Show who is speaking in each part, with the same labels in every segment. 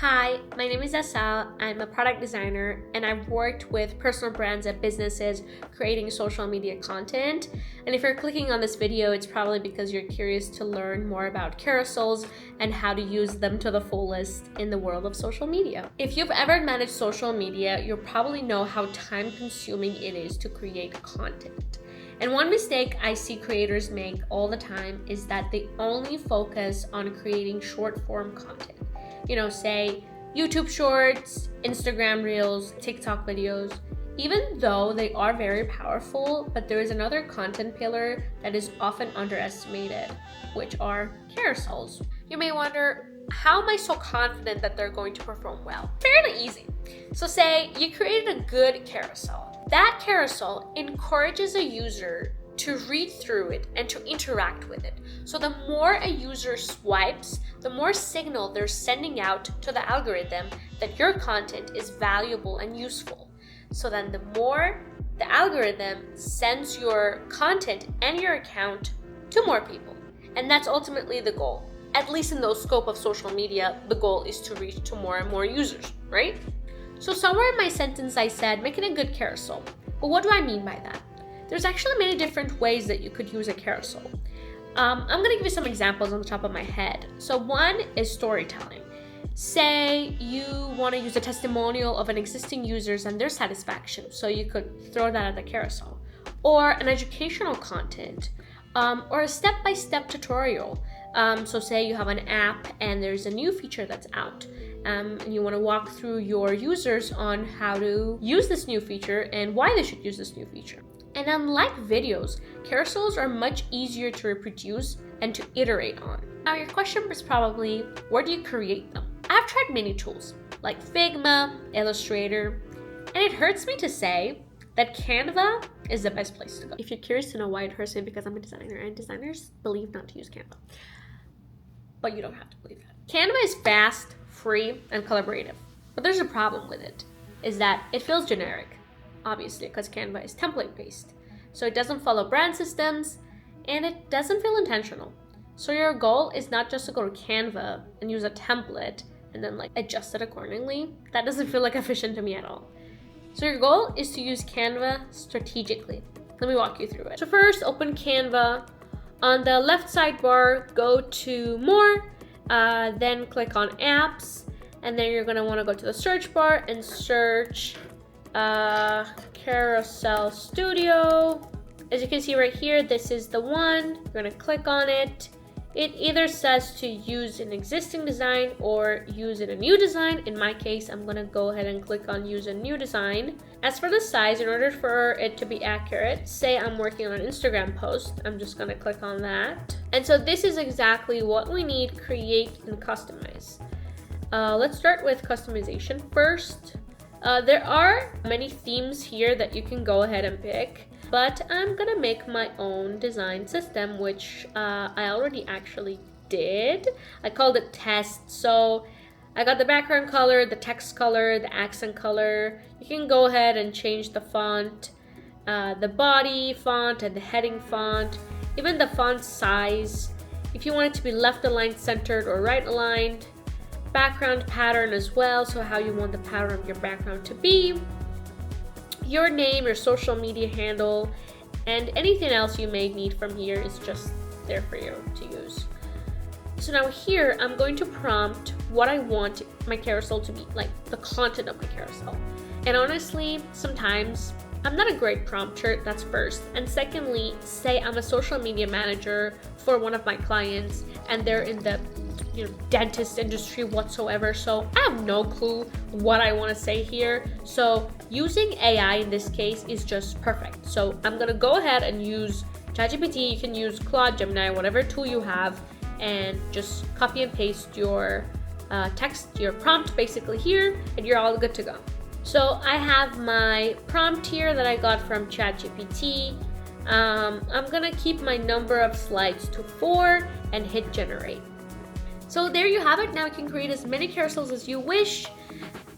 Speaker 1: Hi, my name is Asal. I'm a product designer and I've worked with personal brands and businesses creating social media content. And if you're clicking on this video, it's probably because you're curious to learn more about carousels and how to use them to the fullest in the world of social media. If you've ever managed social media, you'll probably know how time-consuming it is to create content. And one mistake I see creators make all the time is that they only focus on creating short-form content. Say YouTube Shorts, Instagram Reels, TikTok videos. Even though they are very powerful, but there is another content pillar that is often underestimated, which are carousels. You may wonder, how am I so confident that they're going to perform well? Fairly easy. So say you created a good carousel. That carousel encourages a user to read through it and to interact with it. So the more a user swipes, the more signal they're sending out to the algorithm that your content is valuable and useful. So then the more the algorithm sends your content and your account to more people. And that's ultimately the goal. At least in the scope of social media, the goal is to reach to more and more users, right? So somewhere in my sentence I said, making a good carousel. But what do I mean by that? There's actually many different ways that you could use a carousel. I'm gonna give you some examples on the top of my head. So one is storytelling. Say you wanna use a testimonial of an existing users and their satisfaction, so you could throw that at the carousel. Or an educational content, or a step-by-step tutorial. So say you have an app and there's a new feature that's out, and you wanna walk through your users on how to use this new feature and why they should use this new feature. And unlike videos, carousels are much easier to reproduce and to iterate on. Now your question is probably, where do you create them? I've tried many tools like Figma, Illustrator, and it hurts me to say that Canva is the best place to go. If you're curious to know why it hurts me, because I'm a designer and designers believe not to use Canva. But you don't have to believe that. Canva is fast, free, and collaborative. But there's a problem with it, is that it feels generic. Obviously, because Canva is template-based. So it doesn't follow brand systems, and it doesn't feel intentional. So your goal is not just to go to Canva and use a template and then adjust it accordingly. That doesn't feel efficient to me at all. So your goal is to use Canva strategically. Let me walk you through it. So first, open Canva. On the left sidebar, go to More, then click on Apps, and then you're gonna wanna go to the search bar and search Carousel Studio. As you can see right here, this is the one. You're gonna click on it. It either says to use an existing design or use in a new design. In my case, I'm gonna go ahead and click on use a new design. As for the size, in order for it to be accurate, say I'm working on an Instagram post, I'm just gonna click on that. And so this is exactly what we need: create and customize. Let's start with customization first. There are many themes here that you can go ahead and pick, but I'm gonna make my own design system, which I already actually did. I called it test. So I got the background color, the text color, the accent color. You can go ahead and change the font, the body font and the heading font, even the font size. If you want it to be left aligned, centered, or right aligned. Background pattern as well, so how you want the pattern of your background to be, your name, your social media handle, and anything else you may need from here is just there for you to use. So now here, I'm going to prompt what I want my carousel to be, the content of my carousel. And honestly, sometimes I'm not a great prompter, that's first. And secondly, say I'm a social media manager for one of my clients and they're in the dentist industry whatsoever, so I have no clue what I want to say here. So using AI in this case is just perfect. So I'm gonna go ahead and use ChatGPT. You can use Claude, Gemini, whatever tool you have, and just copy and paste your text, your prompt basically here, and you're all good to go. So I have my prompt here that I got from ChatGPT. I'm gonna keep my number of slides to 4 and hit generate. So there you have it. Now you can create as many carousels as you wish.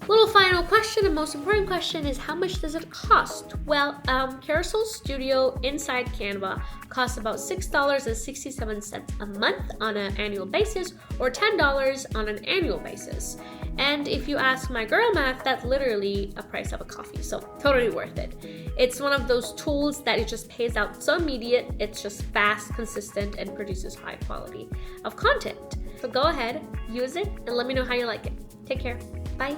Speaker 1: Little final question, the most important question is, how much does it cost? Well, Carousel Studio inside Canva costs about $6.67 a month on an annual basis, or $10 on an annual basis. And if you ask my girl math, that's literally a price of a coffee. So totally worth it. It's one of those tools that it just pays out so immediate. It's just fast, consistent, and produces high quality of content. So go ahead, use it, and let me know how you like it. Take care. Bye.